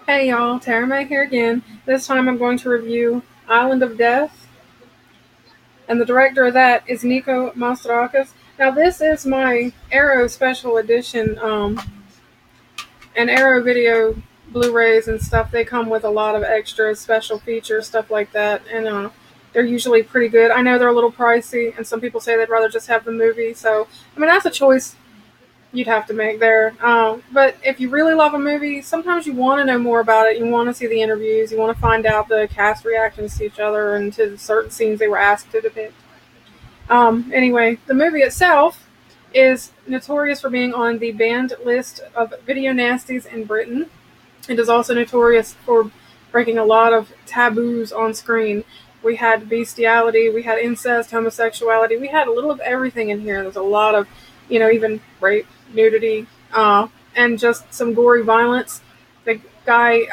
Hey y'all, Tara May here again. This time I'm going to review Island of Death, and the director of that is Nico Mastarakis. Now this is my Arrow Special Edition, and Arrow Video Blu-rays and stuff. They come with a lot of extras, special features, stuff like that, and they're usually pretty good. I know they're a little pricey, and some people say they'd rather just have the movie. So I mean that's a choice you'd have to make there. But if you really love a movie, sometimes you want to know more about it. You want to see the interviews. You want to find out the cast reactions to each other and to certain scenes they were asked to depict. Anyway, the movie itself is notorious for being on the banned list of video nasties in Britain. It is also notorious for breaking a lot of taboos on screen. We had bestiality, we had incest, homosexuality, we had a little of everything in here. There's a lot of, even rape, nudity, and just some gory violence. The guy,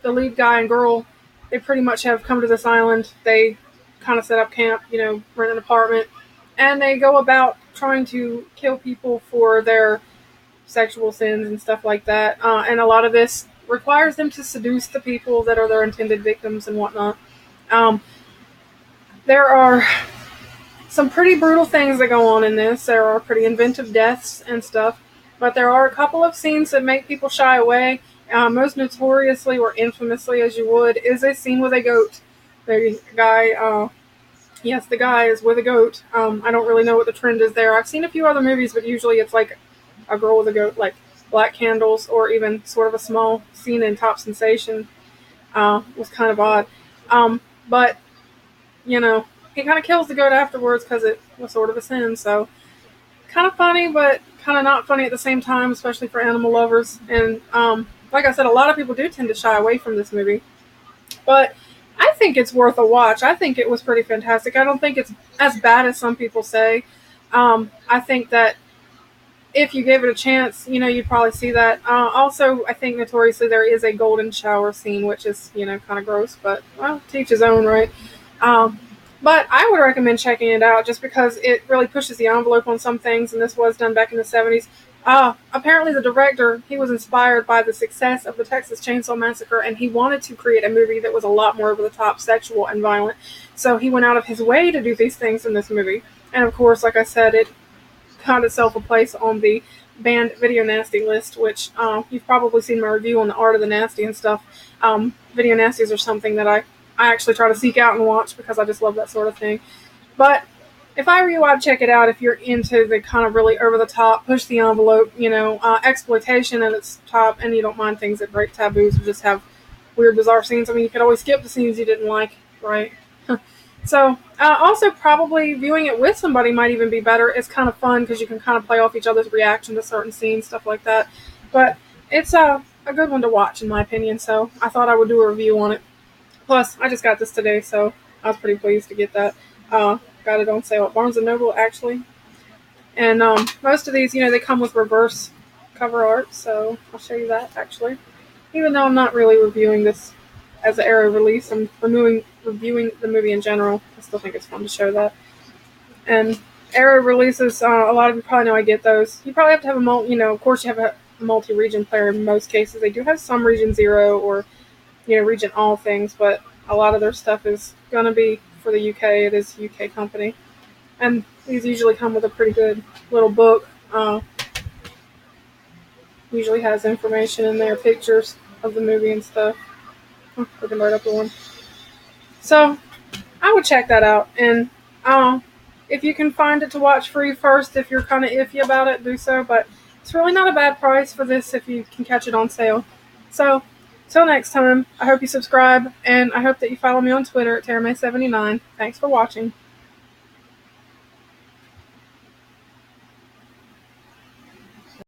the lead guy and girl, they pretty much have come to this island. They kind of set up camp, rent an apartment, and they go about trying to kill people for their sexual sins and stuff like that. And a lot of this requires them to seduce the people that are their intended victims and whatnot. Um, there are some pretty brutal things that go on in this. There are pretty inventive deaths and stuff, but there are a couple of scenes that make people shy away. Most notoriously or infamously, as you would, is a scene with a goat. The guy, yes, the guy is with a goat. I don't really know what the trend is there. I've seen a few other movies, but usually it's like a girl with a goat, like Black Candles, or even sort of a small scene in Top Sensation. Was kind of odd. But, he kind of kills the goat afterwards because it was sort of a sin. So, kind of funny, but kind of not funny at the same time, especially for animal lovers. And, like I said, a lot of people do tend to shy away from this movie. But I think it's worth a watch. I think it was pretty fantastic. I don't think it's as bad as some people say. I think that if you gave it a chance, you'd probably see that. Also, I think notoriously there is a golden shower scene, which is, kind of gross, but, well, to each his own, right? Um, but I would recommend checking it out just because it really pushes the envelope on some things, and this was done back in the 70s. Apparently the director, he was inspired by the success of the Texas Chainsaw Massacre, and he wanted to create a movie that was a lot more over the top, sexual, and violent. So he went out of his way to do these things in this movie. And of course, like I said, it got itself a place on the banned video nasty list, which you've probably seen my review on the art of the nasty and stuff. Video nasties are something that I actually try to seek out and watch because I just love that sort of thing. But if I were you, I'd check it out if you're into the kind of really over the top, push the envelope, exploitation at its top, and you don't mind things that break taboos or just have weird, bizarre scenes. I mean, you could always skip the scenes you didn't like, right? So, also probably viewing it with somebody might even be better. It's kind of fun because you can kind of play off each other's reaction to certain scenes, stuff like that. But it's a good one to watch, in my opinion, so I thought I would do a review on it. Plus, I just got this today, so I was pretty pleased to get that. Got it on sale at Barnes & Noble, actually. And most of these, they come with reverse cover art, so I'll show you that, actually. Even though I'm not really reviewing this as an Arrow release, I'm reviewing the movie in general. I still think it's fun to show that. And Arrow releases, a lot of you probably know I get those. You probably have to have of course you have a multi-region player in most cases. They do have some Region 0 or, Region All things, but a lot of their stuff is going to be for the UK. It is a UK company. And these usually come with a pretty good little book. Usually has information in there, pictures of the movie and stuff. Looking right up the one. So, I would check that out. And if you can find it to watch free first, if you're kind of iffy about it, do so. But it's really not a bad price for this if you can catch it on sale. So, till next time, I hope you subscribe, and I hope that you follow me on Twitter at TaraMay79. Thanks for watching.